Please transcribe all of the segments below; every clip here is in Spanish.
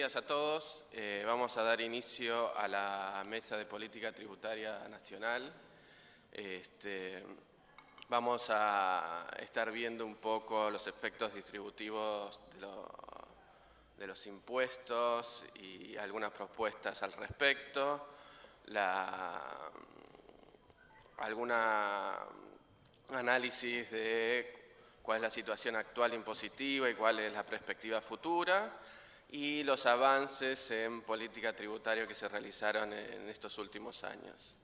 días a todos. Vamos a dar inicio a la Mesa de Política Tributaria Nacional. Vamos a estar viendo un poco los efectos distributivos de los impuestos y algunas propuestas al respecto. Alguna análisis de cuál es la situación actual impositiva y cuál es la perspectiva futura, y los avances en política tributaria que se realizaron en estos últimos años.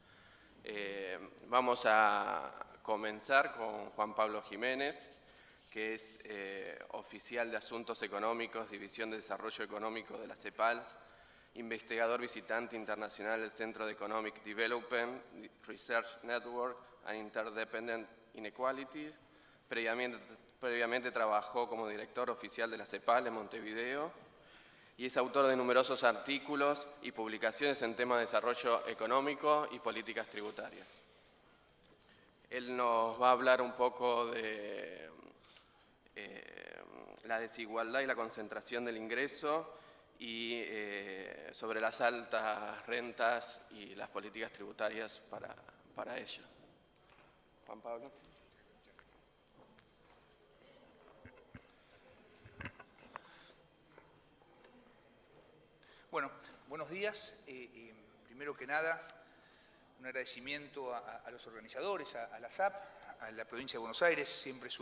Vamos a comenzar con Juan Pablo Jiménez, que es oficial de Asuntos Económicos, División de Desarrollo Económico de la CEPALS, investigador visitante internacional del Centro de Economic Development, Research Network and Interdependent Inequality. Previamente trabajó como director oficial de la CEPAL en Montevideo y es autor de numerosos artículos y publicaciones en temas de desarrollo económico y políticas tributarias. Él nos va a hablar un poco de la desigualdad y la concentración del ingreso y sobre las altas rentas y las políticas tributarias para ello. Juan Pablo. Bueno, buenos días. Primero que nada, un agradecimiento a los organizadores, a la SAP, a la provincia de Buenos Aires. Siempre es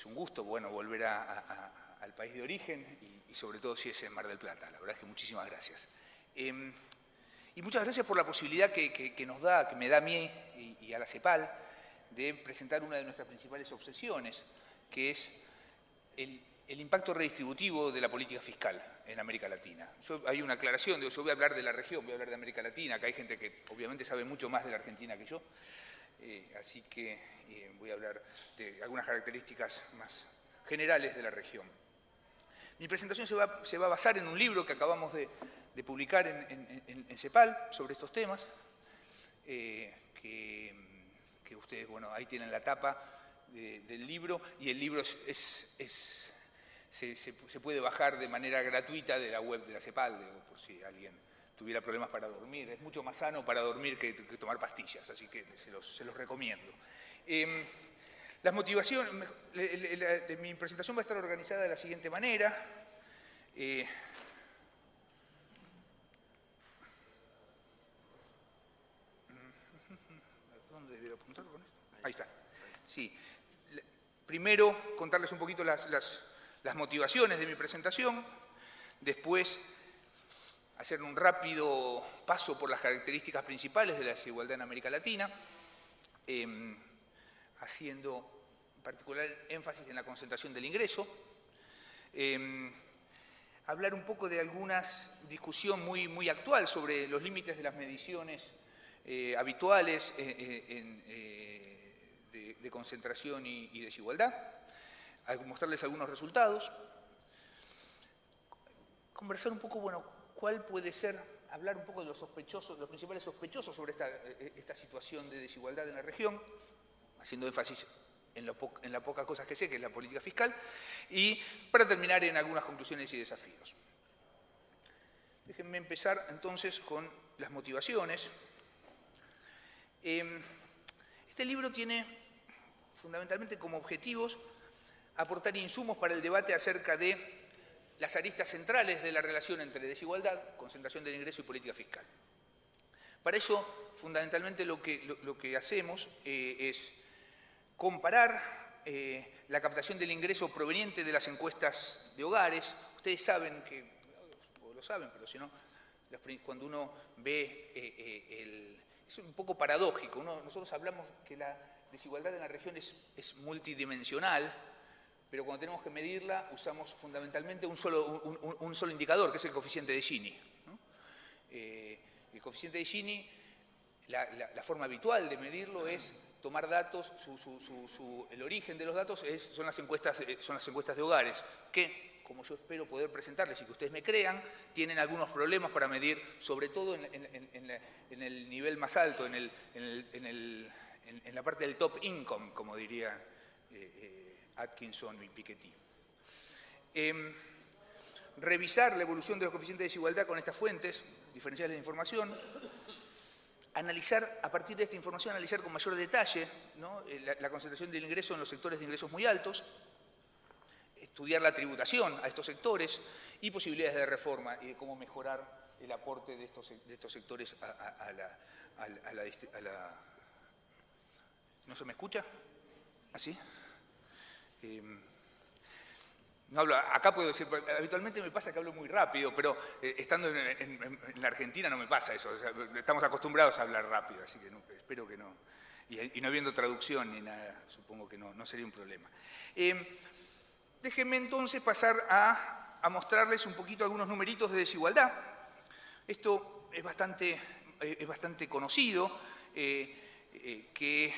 un gusto, bueno, volver al país de origen y sobre todo si es en Mar del Plata. La verdad es que muchísimas gracias. Y muchas gracias por la posibilidad que me da a mí y a la CEPAL de presentar una de nuestras principales obsesiones, que es el impacto redistributivo de la política fiscal en América Latina. Hay una aclaración, yo voy a hablar de la región, voy a hablar de América Latina, que hay gente que obviamente sabe mucho más de la Argentina que yo, así que voy a hablar de algunas características más generales de la región. Mi presentación se va a basar en un libro que acabamos de publicar en CEPAL sobre estos temas, que ustedes, bueno, ahí tienen la tapa del libro, y el libro se puede bajar de manera gratuita de la web de la CEPAL, por si alguien tuviera problemas para dormir. Es mucho más sano para dormir que tomar pastillas, así que se los recomiendo. Las motivaciones, mi presentación va a estar organizada de la siguiente manera. ¿Dónde debería apuntar con esto? Ahí está. Sí. Primero, contarles un poquito las motivaciones de mi presentación, después hacer un rápido paso por las características principales de la desigualdad en América Latina, haciendo en particular énfasis en la concentración del ingreso, hablar un poco de alguna discusión muy actual sobre los límites de las mediciones habituales de concentración y desigualdad, mostrarles algunos resultados, conversar un poco, bueno, cuál puede ser, hablar un poco de los sospechosos, los principales sospechosos sobre esta situación de desigualdad en la región, haciendo énfasis en la poca cosas que sé, que es la política fiscal, y para terminar en algunas conclusiones y desafíos. Déjenme empezar entonces con las motivaciones. Este libro tiene fundamentalmente como objetivos aportar insumos para el debate acerca de las aristas centrales de la relación entre desigualdad, concentración del ingreso y política fiscal. Para eso, fundamentalmente lo que hacemos es comparar la captación del ingreso proveniente de las encuestas de hogares. Ustedes saben que, lo saben, pero si no, cuando uno ve es un poco paradójico. Nosotros hablamos que la desigualdad en la región es multidimensional, pero cuando tenemos que medirla usamos fundamentalmente un solo indicador, que es el coeficiente de Gini, ¿no? El coeficiente de Gini, la forma habitual de medirlo es tomar datos, el origen de los datos son las encuestas de hogares, que, como yo espero poder presentarles y que ustedes me crean, tienen algunos problemas para medir, sobre todo en el nivel más alto, en la parte del top income, como diría Atkinson y Piketty. revisar la evolución de los coeficientes de desigualdad con estas fuentes diferenciales de información, analizar, a partir de esta información, analizar con mayor detalle, ¿no?, la concentración del ingreso en los sectores de ingresos muy altos, estudiar la tributación a estos sectores y posibilidades de reforma y de cómo mejorar el aporte de estos sectores a la... ¿No se me escucha? ¿Así? No hablo, acá puedo decir, habitualmente me pasa que hablo muy rápido, pero estando en la Argentina no me pasa eso. O sea, estamos acostumbrados a hablar rápido, así que espero que no. Y no habiendo traducción ni nada, supongo que no sería un problema. Déjenme entonces pasar a mostrarles un poquito algunos numeritos de desigualdad. Esto es bastante conocido, que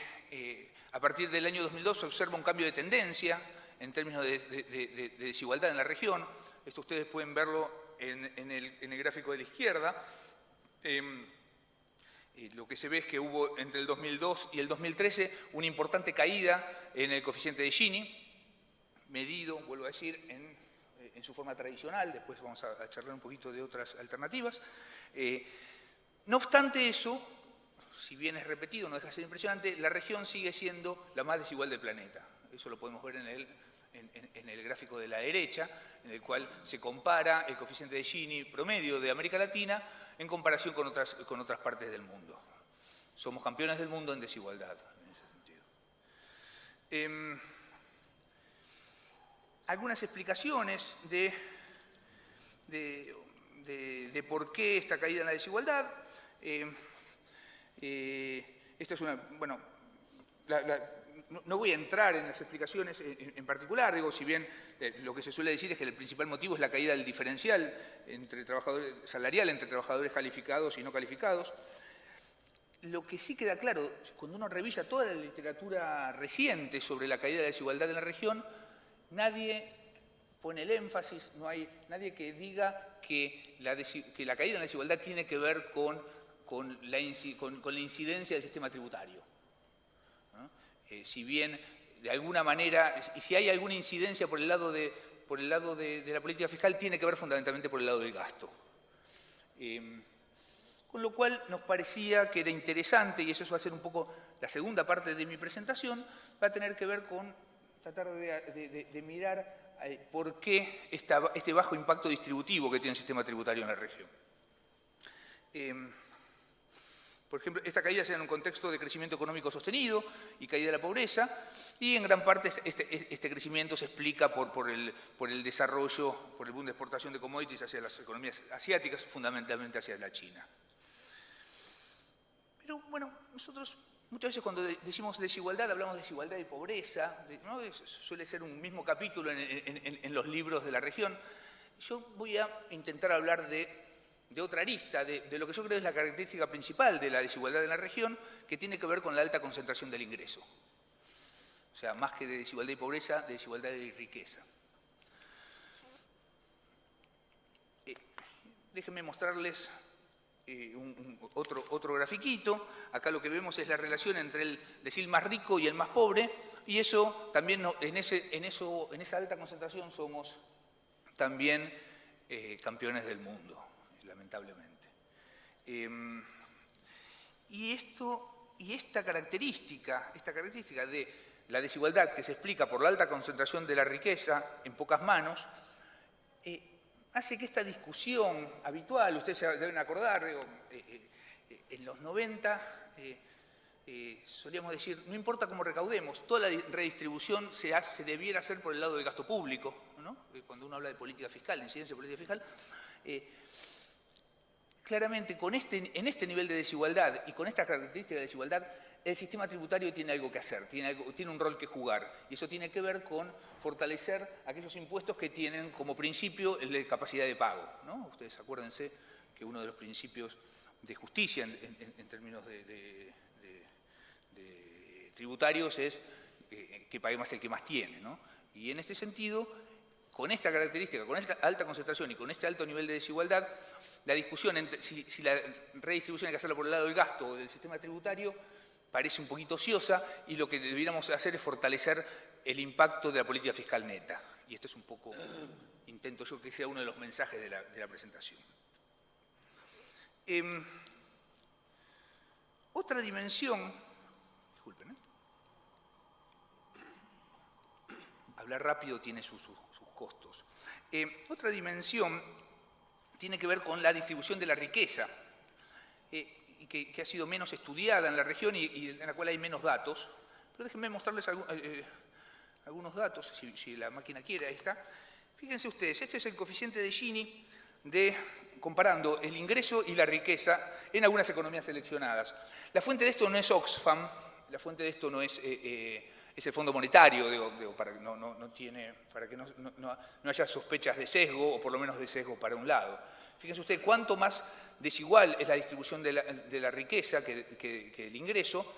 a partir del año 2002 se observa un cambio de tendencia en términos de desigualdad en la región. Esto ustedes pueden verlo en el gráfico de la izquierda. Lo que se ve es que hubo entre el 2002 y el 2013 una importante caída en el coeficiente de Gini, medido, vuelvo a decir, en su forma tradicional. Después vamos a charlar un poquito de otras alternativas. No obstante eso, si bien es repetido, no deja de ser impresionante, la región sigue siendo la más desigual del planeta. Eso lo podemos ver en el gráfico de la derecha, en el cual se compara el coeficiente de Gini promedio de América Latina en comparación con otras partes del mundo. Somos campeones del mundo en desigualdad, en ese sentido. Algunas explicaciones de por qué esta caída en la desigualdad. Esta es una... Bueno, no voy a entrar en las explicaciones en particular, digo, si bien lo que se suele decir es que el principal motivo es la caída del diferencial salarial entre trabajadores calificados y no calificados. Lo que sí queda claro, cuando uno revisa toda la literatura reciente sobre la caída de la desigualdad en la región, nadie pone el énfasis, no hay nadie que diga que la caída en la desigualdad tiene que ver con la incidencia del sistema tributario, ¿no? Si bien, de alguna manera, y si hay alguna incidencia por el lado de la política fiscal, tiene que ver fundamentalmente por el lado del gasto. Con lo cual nos parecía que era interesante, y eso va a ser un poco la segunda parte de mi presentación, va a tener que ver con tratar de mirar por qué este bajo impacto distributivo que tiene el sistema tributario en la región. Por ejemplo, esta caída se da en un contexto de crecimiento económico sostenido y caída de la pobreza, y en gran parte este crecimiento se explica por el desarrollo, por el boom de exportación de commodities hacia las economías asiáticas, fundamentalmente hacia la China. Pero bueno, nosotros muchas veces cuando decimos desigualdad hablamos de desigualdad y pobreza, ¿no? Suele ser un mismo capítulo en los libros de la región. Yo voy a intentar hablar de otra arista, de lo que yo creo es la característica principal de la desigualdad en la región, que tiene que ver con la alta concentración del ingreso. O sea, más que de desigualdad y pobreza, de desigualdad y riqueza. Déjenme mostrarles otro grafiquito. Acá lo que vemos es la relación entre el decil más rico y el más pobre, y eso también en esa alta concentración somos también campeones del mundo, lamentablemente. Y esta característica de la desigualdad que se explica por la alta concentración de la riqueza en pocas manos, hace que esta discusión habitual, ustedes se deben acordar, en los 90 solíamos decir, no importa cómo recaudemos, toda la redistribución se debiera hacer por el lado del gasto público, ¿no? Cuando uno habla de política fiscal, de incidencia de política fiscal, claramente en este nivel de desigualdad y con esta característica de desigualdad, el sistema tributario tiene algo que hacer, tiene un rol que jugar, y eso tiene que ver con fortalecer aquellos impuestos que tienen como principio el de capacidad de pago, ¿no? Ustedes acuérdense que uno de los principios de justicia en términos de tributarios es que pague más el que más tiene, ¿no? Y en este sentido, con esta característica, con esta alta concentración y con este alto nivel de desigualdad, la discusión entre si la redistribución hay que hacerla por el lado del gasto o del sistema tributario parece un poquito ociosa, y lo que debiéramos hacer es fortalecer el impacto de la política fiscal neta. Y esto es un poco intento yo que sea uno de los mensajes de la presentación. Otra dimensión, disculpen, hablar rápido tiene sus costos. Otra dimensión tiene que ver con la distribución de la riqueza, que ha sido menos estudiada en la región y en la cual hay menos datos. Pero déjenme mostrarles algunos datos, si la máquina quiere, ahí está. Fíjense ustedes, este es el coeficiente de Gini comparando el ingreso y la riqueza en algunas economías seleccionadas. La fuente de esto no es Oxfam, la fuente de esto no es el Fondo Monetario, para que no haya sospechas de sesgo, o por lo menos de sesgo para un lado. Fíjense ustedes cuánto más desigual es la distribución de la riqueza que el ingreso.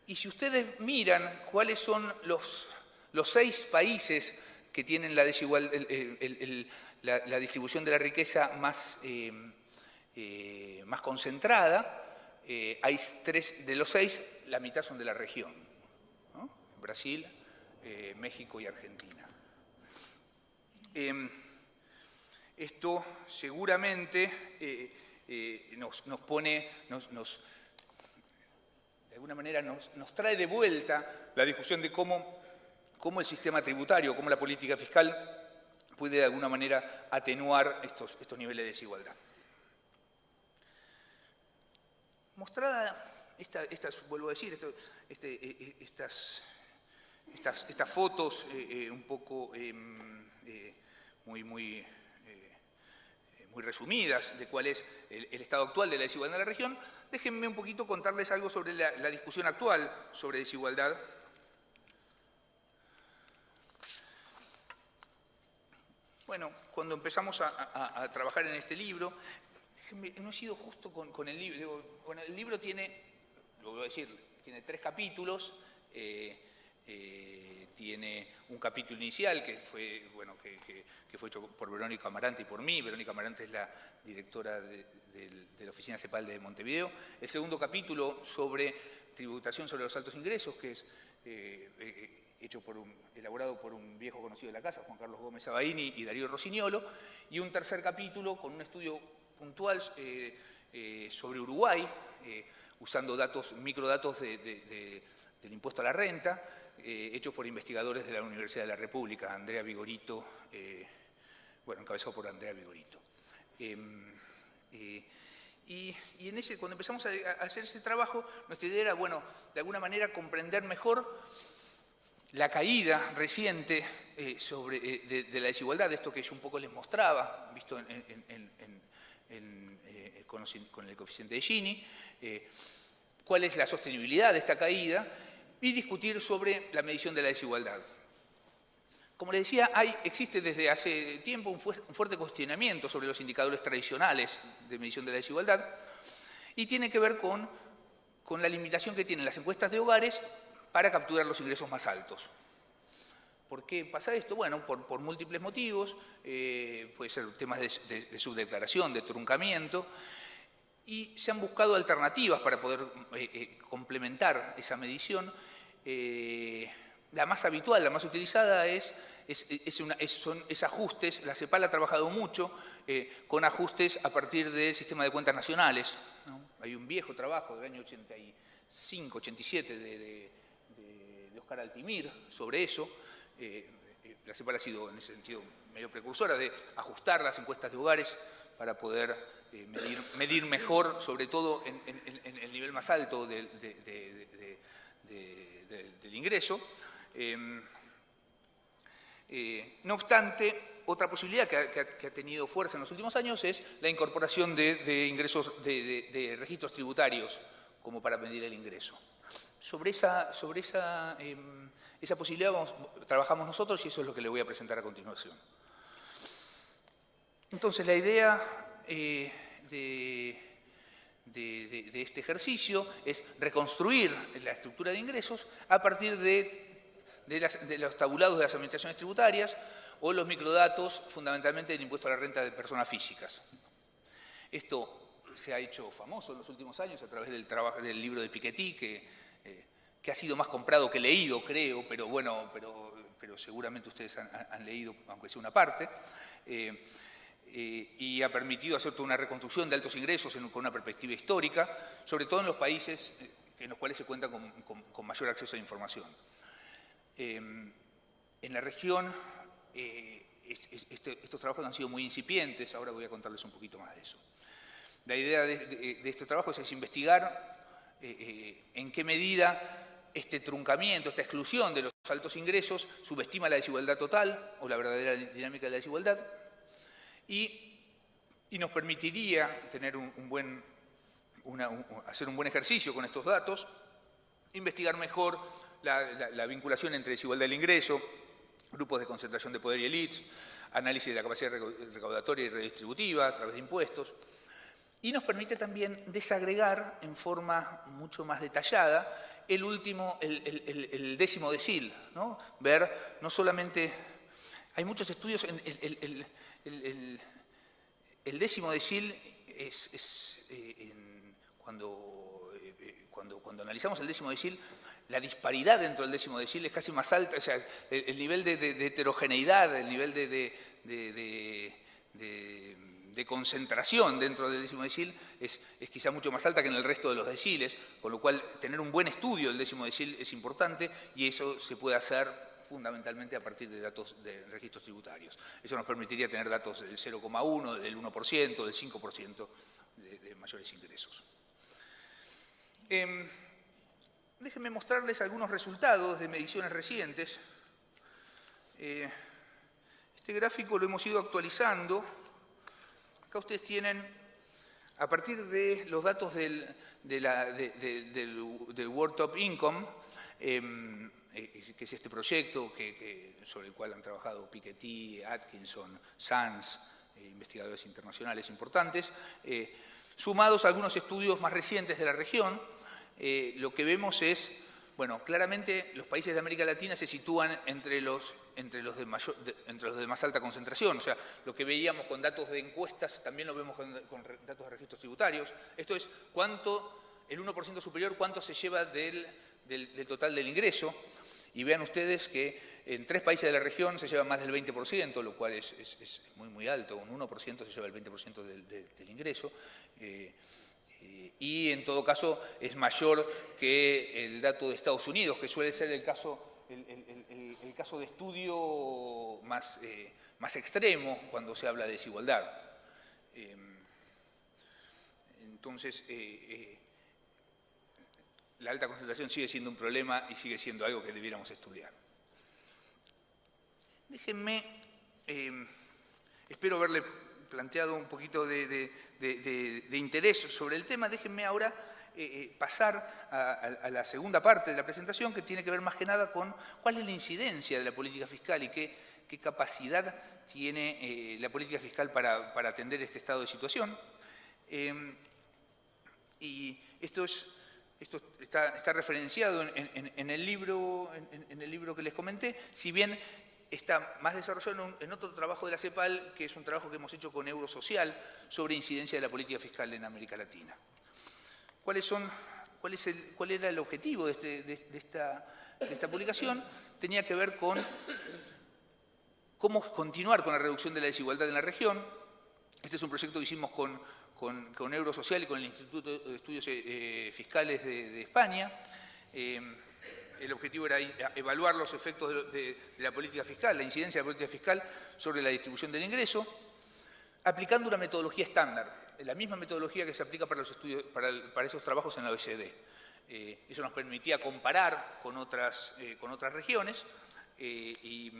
Y si ustedes miran cuáles son los 6 países que tienen la distribución de la riqueza más concentrada, hay 3 de los 6, la mitad son de la región, ¿no? Brasil, México y Argentina. Esto seguramente nos pone, de alguna manera nos trae de vuelta la discusión de cómo el sistema tributario, cómo la política fiscal puede de alguna manera atenuar estos niveles de desigualdad. Mostrada vuelvo a decir, estas fotos un poco muy resumidas de cuál es el estado actual de la desigualdad en la región, déjenme un poquito contarles algo sobre la discusión actual sobre desigualdad. Bueno, cuando empezamos a trabajar en este libro, no he sido justo con el libro. Bueno, el libro tiene, lo voy a decir, tiene 3 capítulos. Tiene un capítulo inicial que fue hecho por Verónica Amarante y por mí. Verónica Amarante es la directora de la Oficina CEPAL de Montevideo. El segundo capítulo sobre tributación sobre los altos ingresos, que es elaborado por un viejo conocido de la casa, Juan Carlos Gómez Sabaini y Darío Rossignolo, y un tercer capítulo con un estudio puntual sobre Uruguay, usando microdatos del impuesto a la renta, hechos por investigadores de la Universidad de la República, Andrea Vigorito, encabezado por Andrea Vigorito. Y cuando empezamos a hacer ese trabajo, nuestra idea era, de alguna manera comprender mejor la caída reciente de la desigualdad, de esto que yo un poco les mostraba, visto con el coeficiente de Gini, cuál es la sostenibilidad de esta caída, y discutir sobre la medición de la desigualdad. Como les decía, existe desde hace tiempo un fuerte cuestionamiento sobre los indicadores tradicionales de medición de la desigualdad, y tiene que ver con la limitación que tienen las encuestas de hogares para capturar los ingresos más altos. ¿Por qué pasa esto? Bueno, por múltiples motivos. Puede ser temas de subdeclaración, de truncamiento, y se han buscado alternativas para poder complementar esa medición. La más habitual, la más utilizada son ajustes. La CEPAL ha trabajado mucho con ajustes a partir del sistema de cuentas nacionales, ¿no? Hay un viejo trabajo del año 85, 87 de Oscar Altimir sobre eso. La CEPAL ha sido en ese sentido medio precursora de ajustar las encuestas de hogares para poder medir mejor, sobre todo en el nivel más alto del ingreso. No obstante, otra posibilidad que ha tenido fuerza en los últimos años es la incorporación de ingresos de registros tributarios como para medir el ingreso. Sobre esa posibilidad trabajamos nosotros, y eso es lo que le voy a presentar a continuación. Entonces, la idea de este ejercicio es reconstruir la estructura de ingresos a partir de los tabulados de las administraciones tributarias o los microdatos, fundamentalmente del impuesto a la renta de personas físicas. Esto se ha hecho famoso en los últimos años a través del libro de Piketty, que ha sido más comprado que leído, creo, pero pero seguramente ustedes han leído, aunque sea una parte, y ha permitido hacer toda una reconstrucción de altos ingresos con una perspectiva histórica, sobre todo en los países en los cuales se cuenta con mayor acceso a la información. En la región, estos trabajos han sido muy incipientes, ahora voy a contarles un poquito más de eso. La idea de estos trabajos es investigar en qué medida este truncamiento, esta exclusión de los altos ingresos subestima la desigualdad total o la verdadera dinámica de la desigualdad y nos permitiría tener hacer un buen ejercicio con estos datos, investigar mejor la vinculación entre desigualdad del ingreso, grupos de concentración de poder y élites, análisis de la capacidad recaudatoria y redistributiva a través de impuestos, y nos permite también desagregar en forma mucho más detallada el décimo decil, ¿no? Ver no solamente, hay muchos estudios, el décimo decil cuando analizamos el décimo decil, la disparidad dentro del décimo decil es casi más alta, o sea, el nivel de heterogeneidad, el nivel de concentración dentro del décimo decil es quizá mucho más alta que en el resto de los deciles, con lo cual tener un buen estudio del décimo decil es importante y eso se puede hacer fundamentalmente a partir de datos de registros tributarios. Eso nos permitiría tener datos del 0,1, del 1%, del 5% de mayores ingresos. Déjenme mostrarles algunos resultados de mediciones recientes. Este gráfico lo hemos ido actualizando. Acá ustedes tienen, a partir de los datos del World Top Income, que es este proyecto sobre el cual han trabajado Piketty, Atkinson, Sanz, investigadores internacionales importantes, sumados a algunos estudios más recientes de la región, lo que vemos es, bueno, claramente los países de América Latina se sitúan entre los de más alta concentración, o sea, lo que veíamos con datos de encuestas también lo vemos con datos de registros tributarios. Esto es cuánto, el 1% superior, cuánto se lleva del total del ingreso, y vean ustedes que en 3 países de la región se lleva más del 20%, lo cual es muy, muy alto, un 1% se lleva el 20% del ingreso, y en todo caso es mayor que el dato de Estados Unidos, que suele ser el caso de estudio más extremo cuando se habla de desigualdad. Entonces, la alta concentración sigue siendo un problema y sigue siendo algo que debiéramos estudiar. Déjenme, espero haberle planteado un poquito de interés sobre el tema. Déjenme ahora pasar a la segunda parte de la presentación, que tiene que ver más que nada con cuál es la incidencia de la política fiscal y qué capacidad tiene la política fiscal para atender este estado de situación. Y esto está referenciado en el libro que les comenté, si bien está más desarrollado en otro trabajo de la CEPAL, que es un trabajo que hemos hecho con Eurosocial sobre incidencia de la política fiscal en América Latina. ¿Cuál era el objetivo de esta publicación? Tenía que ver con cómo continuar con la reducción de la desigualdad en la región. Este es un proyecto que hicimos con Eurosocial y con el Instituto de Estudios Fiscales de España. El objetivo era evaluar los efectos de la política fiscal, la incidencia de la política fiscal sobre la distribución del ingreso, aplicando una metodología estándar, la misma metodología que se aplica para esos trabajos en la OECD. Eso nos permitía comparar con otras regiones y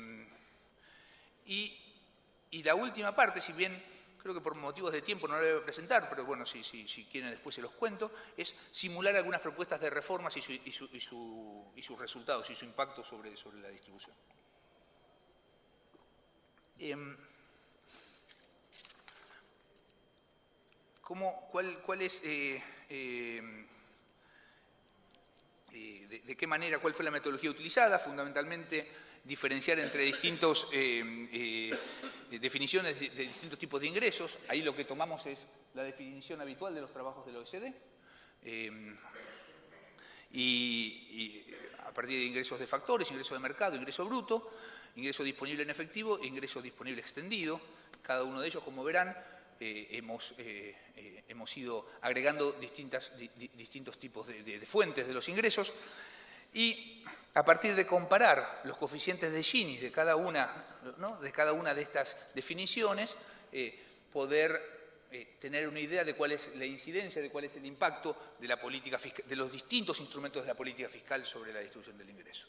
la última parte, si bien creo que por motivos de tiempo no la voy a presentar, pero bueno, si quieren después se los cuento, es simular algunas propuestas de reformas y sus resultados y su impacto sobre la distribución. ¿Cuál es, de qué manera, cuál fue la metodología utilizada? Fundamentalmente, diferenciar entre distintas definiciones de distintos tipos de ingresos. Ahí lo que tomamos es la definición habitual de los trabajos de la OECD. y a partir de ingresos de factores, ingreso de mercado, ingreso bruto, ingreso disponible en efectivo e ingreso disponible extendido. Cada uno de ellos, como verán, hemos ido agregando distintos tipos de fuentes de los ingresos y a partir de comparar los coeficientes de Gini de cada una, ¿no?, de estas definiciones, poder tener una idea de cuál es la incidencia, de cuál es el impacto de la política fiscal, de los distintos instrumentos de la política fiscal sobre la distribución del ingreso.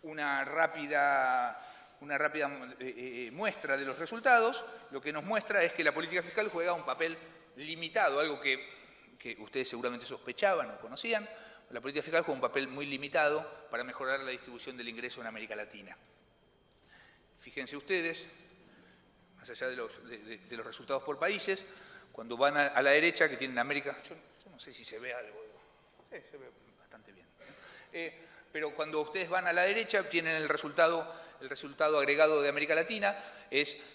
Una rápida muestra de los resultados, lo que nos muestra es que la política fiscal juega un papel limitado, algo que ustedes seguramente sospechaban o conocían. La política fiscal juega un papel muy limitado para mejorar la distribución del ingreso en América Latina. Fíjense ustedes, más allá de los resultados por países, cuando van a la derecha, que tienen América, yo no sé si se ve algo, sí, se ve bastante bien, pero cuando ustedes van a la derecha, tienen el resultado agregado de América Latina,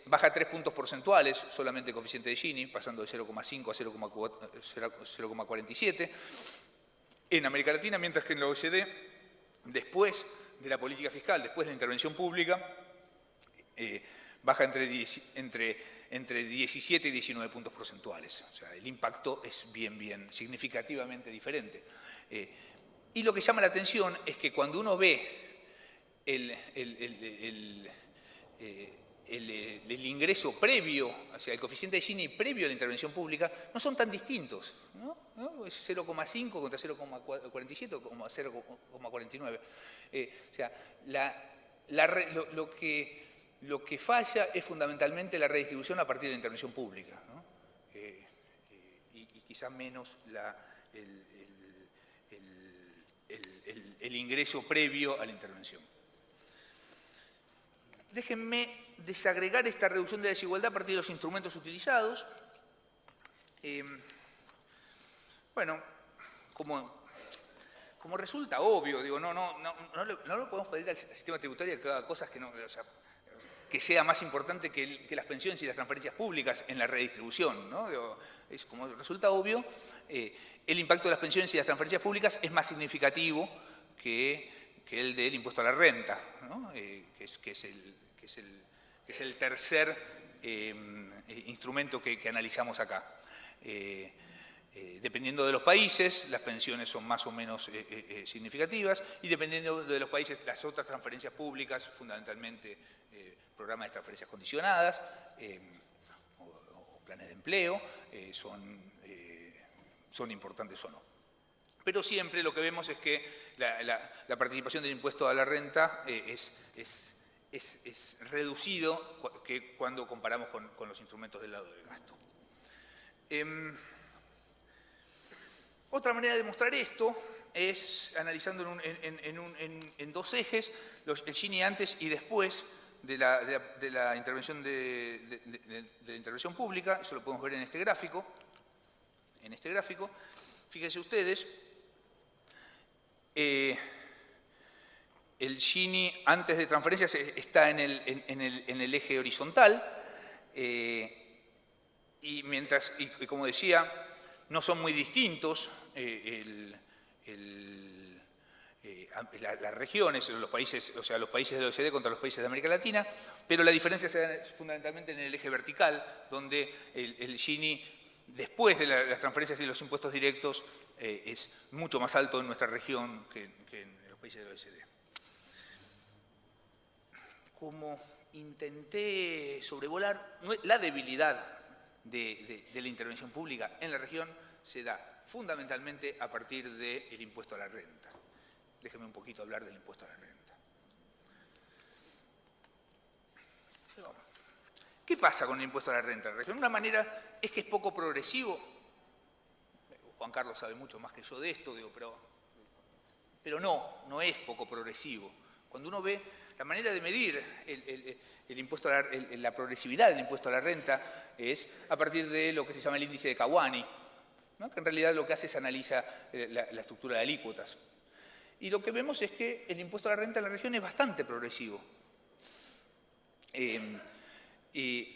baja 3 puntos porcentuales, solamente el coeficiente de Gini, pasando de 0,5 a 0,47 en América Latina, mientras que en la OECD, después de la política fiscal, después de la intervención pública, baja entre 17 y 19 puntos porcentuales. O sea, el impacto es bien significativamente diferente. Y lo que llama la atención es que cuando uno ve el ingreso previo, o sea, el coeficiente de Gini previo a la intervención pública, no son tan distintos, ¿no? Es 0,5 contra 0,47 o 0,49. O sea, lo que falla es fundamentalmente la redistribución a partir de la intervención pública, ¿no? Y quizás menos el ingreso previo a la intervención. Déjenme desagregar esta reducción de desigualdad a partir de los instrumentos utilizados. Bueno, como resulta obvio, digo, no lo podemos pedir al sistema tributario que haga cosas que no, o sea, que sea más importante que las pensiones y las transferencias públicas en la redistribución, ¿no? Digo, como resulta obvio, el impacto de las pensiones y las transferencias públicas es más significativo que el del impuesto a la renta, ¿no? que es el tercer instrumento que analizamos acá. Dependiendo de los países, las pensiones son más o menos significativas y dependiendo de los países, las otras transferencias públicas, fundamentalmente programas de transferencias condicionadas o planes de empleo, son importantes o no. Pero siempre lo que vemos es que la participación del impuesto a la renta es reducido cuando comparamos con los instrumentos del lado del gasto. Otra manera de demostrar esto es analizando en dos ejes, el Gini antes y después de la intervención la intervención pública. Eso lo podemos ver en este gráfico. Fíjense ustedes, el Gini antes de transferencias está en el eje horizontal y como decía, no son muy distintos las regiones, los países de la OECD contra los países de América Latina, pero la diferencia se da fundamentalmente en el eje vertical, donde el Gini, después de las transferencias y los impuestos directos, es mucho más alto en nuestra región que en los países de la OECD. Como intenté sobrevolar, la debilidad de la intervención pública en la región se da fundamentalmente a partir del impuesto a la renta. Déjenme un poquito hablar del impuesto a la renta. ¿Qué pasa con el impuesto a la renta en la región? Una manera es que es poco progresivo. Juan Carlos sabe mucho más que yo de esto, digo, pero no es poco progresivo. Cuando uno ve la manera de medir la progresividad del impuesto a la renta es a partir de lo que se llama el índice de Kawani, ¿no? Que en realidad lo que hace es analiza la estructura de alícuotas. Y lo que vemos es que el impuesto a la renta en la región es bastante progresivo. Y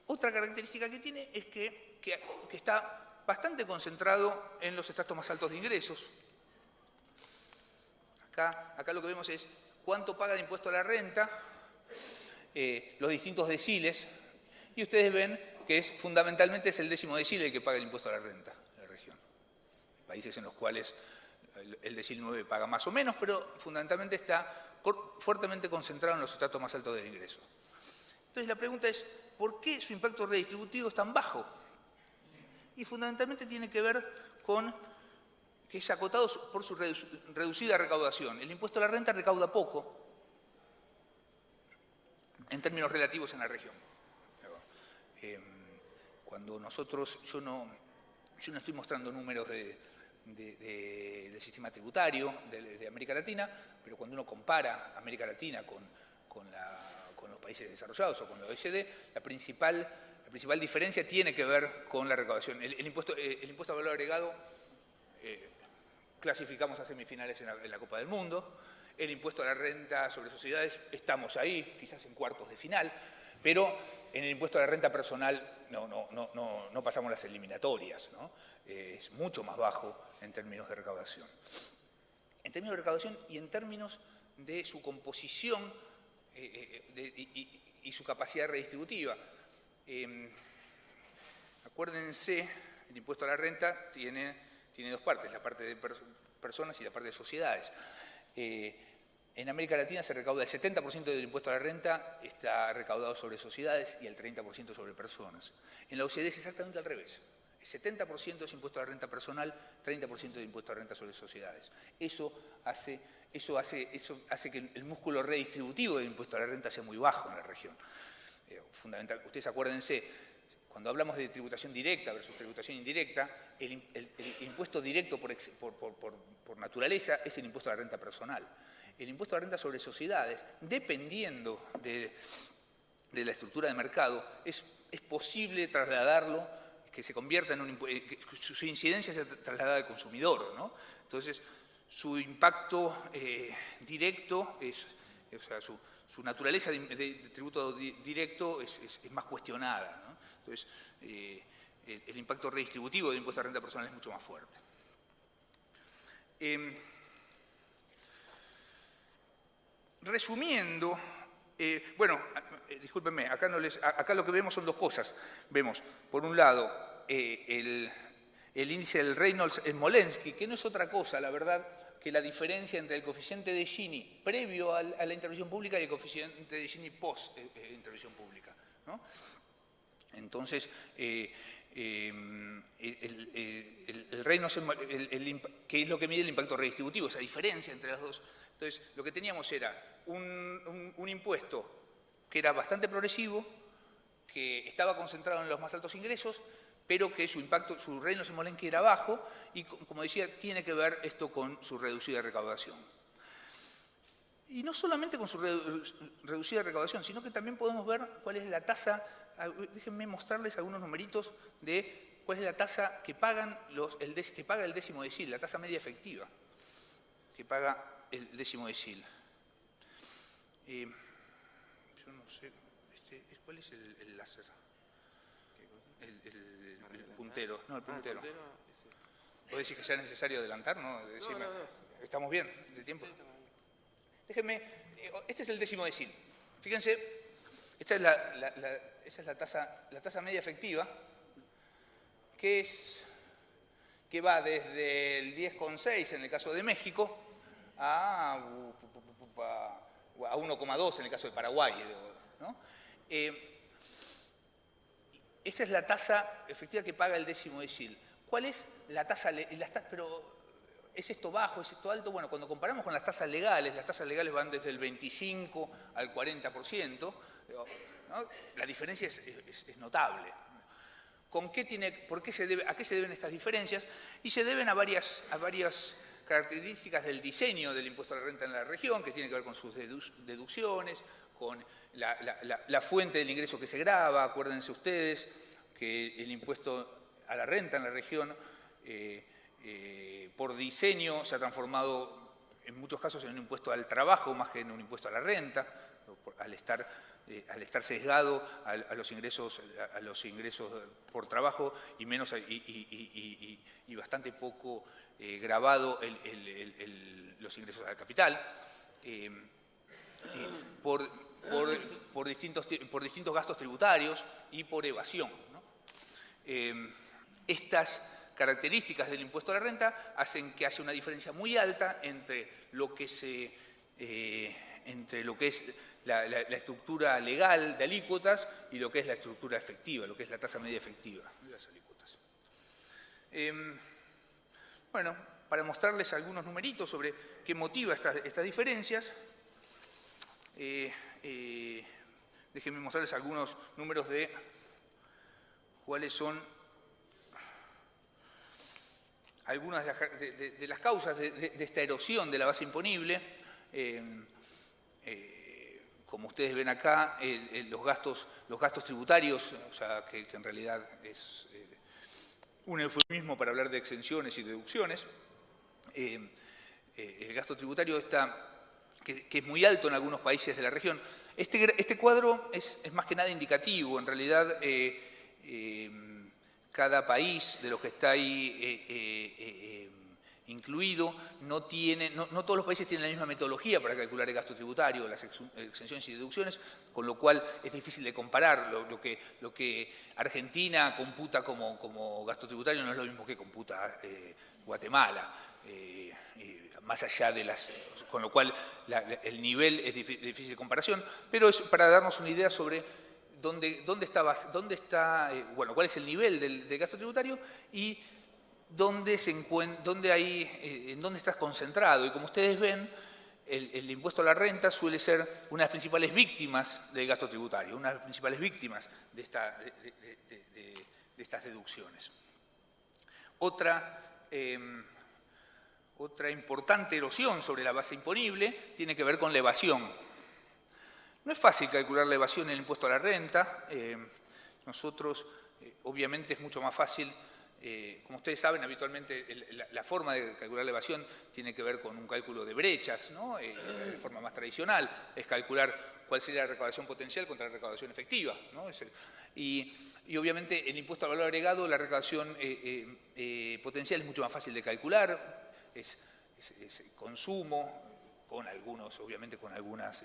otra característica que tiene es que está bastante concentrado en los estratos más altos de ingresos. Acá lo que vemos es cuánto paga de impuesto a la renta, los distintos deciles, y ustedes ven que fundamentalmente es el décimo decil el que paga el impuesto a la renta en la región. Hay países en los cuales el decil 9 paga más o menos, pero fundamentalmente está fuertemente concentrado en los estratos más altos de ingresos. Entonces la pregunta es, ¿por qué su impacto redistributivo es tan bajo? Y fundamentalmente tiene que ver con que es acotado por su reducida recaudación. El impuesto a la renta recauda poco en términos relativos en la región. Cuando yo no estoy mostrando números del sistema tributario de América Latina, pero cuando uno compara América Latina con los países desarrollados o con la OECD, la principal diferencia tiene que ver con la recaudación. El impuesto a valor agregado clasificamos a semifinales en la Copa del Mundo. El impuesto a la renta sobre sociedades, estamos ahí, quizás en cuartos de final, pero en el impuesto a la renta personal no pasamos las eliminatorias, ¿no? Es mucho más bajo en términos de recaudación. En términos de recaudación y en términos de su composición y su capacidad redistributiva. Acuérdense, el impuesto a la renta tiene dos partes, la parte de personas y la parte de sociedades. En América Latina se recauda el 70% del impuesto a la renta, está recaudado sobre sociedades y el 30% sobre personas. En la OCDE es exactamente al revés. El 70% es impuesto a la renta personal, 30% de impuesto a la renta sobre sociedades. Eso hace que el músculo redistributivo del impuesto a la renta sea muy bajo en la región. Fundamental. Ustedes acuérdense, cuando hablamos de tributación directa versus tributación indirecta, el impuesto directo por naturaleza es el impuesto a la renta personal. El impuesto a la renta sobre sociedades, dependiendo de la estructura de mercado, es posible trasladarlo, que se convierta en que su incidencia sea trasladada al consumidor, ¿no? Entonces, su impacto directo, o sea, su naturaleza de tributo directo es más cuestionada, ¿no? Entonces, el impacto redistributivo del impuesto a la renta personal es mucho más fuerte. Resumiendo, discúlpenme, acá lo que vemos son dos cosas. Vemos, por un lado, el índice del Reynolds-Smolensky, que no es otra cosa, la verdad, que la diferencia entre el coeficiente de Gini previo a la intervención pública y el coeficiente de Gini post-intervención pública, ¿no? Entonces, el Reynolds, que es lo que mide el impacto redistributivo, esa diferencia entre las dos. Entonces, lo que teníamos era un impuesto que era bastante progresivo, que estaba concentrado en los más altos ingresos, pero que su Reynolds-Smolensky era bajo y, como decía, tiene que ver esto con su reducida recaudación. Y no solamente con su reducida recaudación, sino que también podemos ver cuál es la tasa. Déjenme mostrarles algunos numeritos de cuál es la tasa que paga el décimo decil, la tasa media efectiva que paga el décimo decil. Yo no sé, ¿cuál es el láser? El puntero. No, el puntero. ¿Vos decís que sea necesario adelantar? ¿No? Decirme, no. ¿Estamos bien de tiempo? Déjenme, este es el décimo decil. Fíjense, esta es la tasa media efectiva, que va desde el 10,6 en el caso de México a 1,2 en el caso de Paraguay, ¿no? Esa es la tasa efectiva que paga el décimo decil. ¿Cuál es la tasa? Pero ¿es esto bajo? ¿Es esto alto? Bueno, cuando comparamos con las tasas legales van desde el 25 al 40%, ¿no? La diferencia es notable. ¿A qué se deben estas diferencias? Y se deben a varias características del diseño del impuesto a la renta en la región, que tiene que ver con sus deducciones, con la fuente del ingreso que se grava. Acuérdense ustedes que el impuesto a la renta en la región, por diseño, se ha transformado en muchos casos en un impuesto al trabajo más que en un impuesto a la renta, al estar al estar sesgado a los ingresos por trabajo y y bastante poco grabado los ingresos al capital, por distintos gastos tributarios y por evasión, ¿no? Estas características del impuesto a la renta hacen que haya una diferencia muy alta entre lo que es la estructura legal de alícuotas y lo que es la estructura efectiva, lo que es la tasa media efectiva de las alícuotas. Bueno, para mostrarles algunos numeritos sobre qué motiva estas diferencias, déjenme mostrarles algunos números de cuáles son algunas de las causas de esta erosión de la base imponible. Como ustedes ven acá, los gastos tributarios, o sea, que en realidad es un eufemismo para hablar de exenciones y deducciones. El gasto tributario que es muy alto en algunos países de la región. Este cuadro es más que nada indicativo. En realidad, cada país de los que está ahí incluido no todos los países tienen la misma metodología para calcular el gasto tributario, las exenciones y deducciones, con lo cual es difícil de comparar. Lo que Argentina computa como gasto tributario no es lo mismo que computa Guatemala, más allá de con lo cual el nivel es difícil de comparación, pero es para darnos una idea sobre cuál es el nivel del gasto tributario y en dónde estás concentrado. Y como ustedes ven, el impuesto a la renta suele ser una de las principales víctimas del gasto tributario, una de las principales víctimas de estas deducciones. Otra importante erosión sobre la base imponible tiene que ver con la evasión. No es fácil calcular la evasión en el impuesto a la renta. Nosotros, obviamente, es mucho más fácil. Como ustedes saben, habitualmente la forma de calcular la evasión tiene que ver con un cálculo de brechas, ¿no? De forma más tradicional es calcular cuál sería la recaudación potencial contra la recaudación efectiva, ¿no? Y obviamente el impuesto al valor agregado, la recaudación potencial es mucho más fácil de calcular, es consumo, obviamente con algunas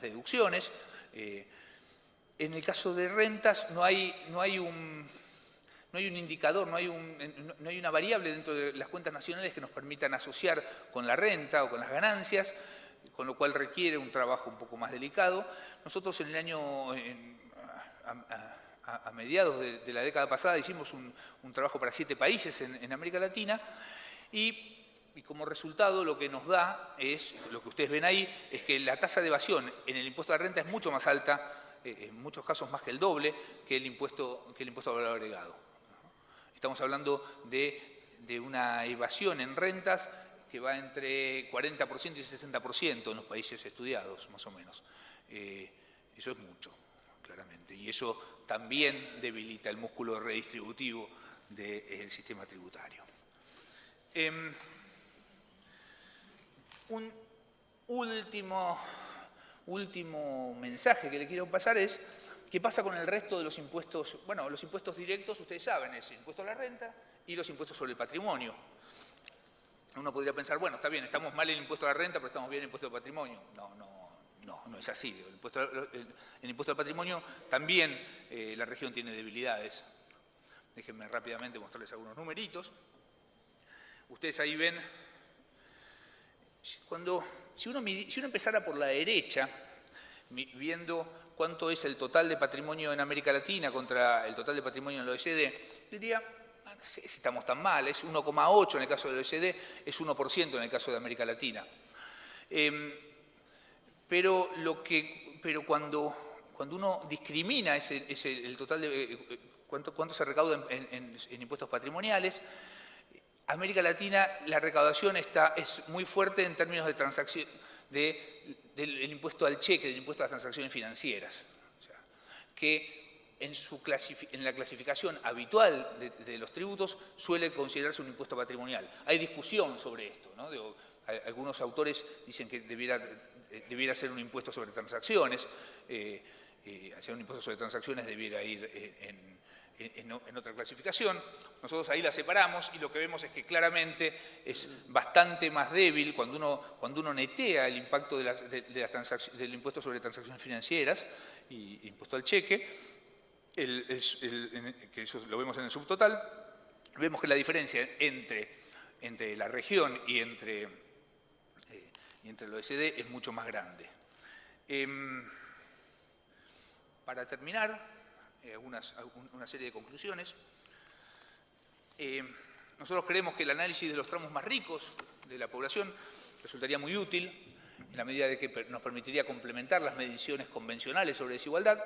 deducciones. En el caso de rentas no hay un indicador, no hay una variable dentro de las cuentas nacionales que nos permitan asociar con la renta o con las ganancias, con lo cual requiere un trabajo un poco más delicado. Nosotros a mediados de la década pasada hicimos un trabajo para 7 países en América Latina y como resultado lo que nos da es, lo que ustedes ven ahí, es que la tasa de evasión en el impuesto a la renta es mucho más alta, en muchos casos más que el doble, que el impuesto al valor agregado. Estamos hablando de una evasión en rentas que va entre 40% y 60% en los países estudiados, más o menos. Eso es mucho, claramente. Y eso también debilita el músculo redistributivo del sistema tributario. Un último mensaje que le quiero pasar es qué pasa con el resto de los impuestos. Bueno, los impuestos directos, ustedes saben, es el impuesto a la renta y los impuestos sobre el patrimonio. Uno podría pensar, bueno, está bien, estamos mal en el impuesto a la renta, pero estamos bien en el impuesto al patrimonio. No es así. El impuesto al patrimonio también la región tiene debilidades. Déjenme rápidamente mostrarles algunos numeritos. Ustedes ahí ven, si uno empezara por la derecha, viendo cuánto es el total de patrimonio en América Latina contra el total de patrimonio en la OECD, diría, no sé si estamos tan mal, es 1,8 en el caso de la OECD, es 1% en el caso de América Latina. Pero cuando uno discrimina el total de cuánto se recauda en impuestos patrimoniales, América Latina, la recaudación es muy fuerte en términos de transacción, del impuesto al cheque, del impuesto a las transacciones financieras, o sea, que en la clasificación habitual de los tributos suele considerarse un impuesto patrimonial. Hay discusión sobre esto, ¿no? Algunos autores dicen que debiera ser un impuesto sobre transacciones. Hacer un impuesto sobre transacciones debiera ir en otra clasificación. Nosotros ahí la separamos y lo que vemos es que claramente es bastante más débil cuando uno netea el impacto del impuesto sobre transacciones financieras y impuesto al cheque, que eso lo vemos en el subtotal. Vemos que la diferencia entre la región y entre el OECD es mucho más grande. Para terminar, una serie de conclusiones. Nosotros creemos que el análisis de los tramos más ricos de la población resultaría muy útil en la medida de que nos permitiría complementar las mediciones convencionales sobre desigualdad,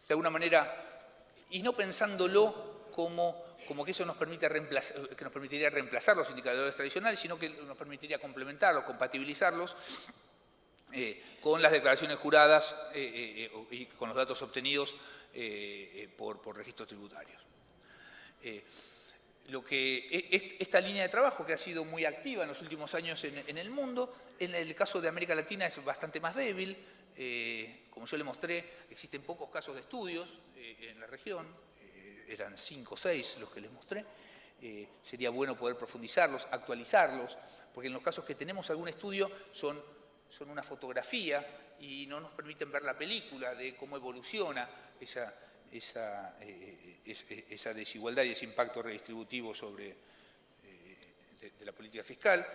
de alguna manera, y no pensándolo como que eso nos permitiría reemplazar los indicadores tradicionales, sino que nos permitiría complementarlos, compatibilizarlos con las declaraciones juradas y con los datos obtenidos por registros tributarios. Esta línea de trabajo, que ha sido muy activa en los últimos años en el mundo, en el caso de América Latina es bastante más débil. Como yo le mostré, existen pocos casos de estudios en la región, eran 5 o 6 los que les mostré. Sería bueno poder profundizarlos, actualizarlos, porque en los casos que tenemos algún estudio son una fotografía y no nos permiten ver la película de cómo evoluciona esa desigualdad y ese impacto redistributivo de la política fiscal.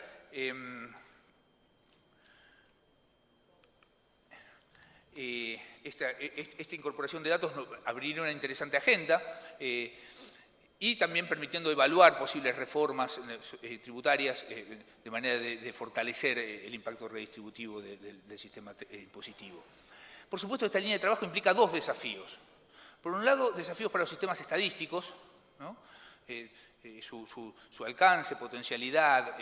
Esta incorporación de datos abriría una interesante agenda y también permitiendo evaluar posibles reformas tributarias de manera de fortalecer el impacto redistributivo del sistema impositivo. Por supuesto, esta línea de trabajo implica 2 desafíos. Por un lado, desafíos para los sistemas estadísticos, ¿no? Su alcance, potencialidad,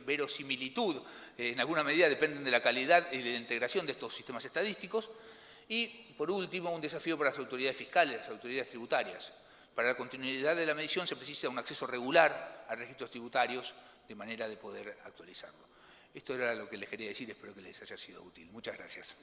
verosimilitud, en alguna medida dependen de la calidad y de la integración de estos sistemas estadísticos. Y, por último, un desafío para las autoridades fiscales, las autoridades tributarias. Para la continuidad de la medición se precisa un acceso regular a registros tributarios de manera de poder actualizarlo. Esto era lo que les quería decir, espero que les haya sido útil. Muchas gracias.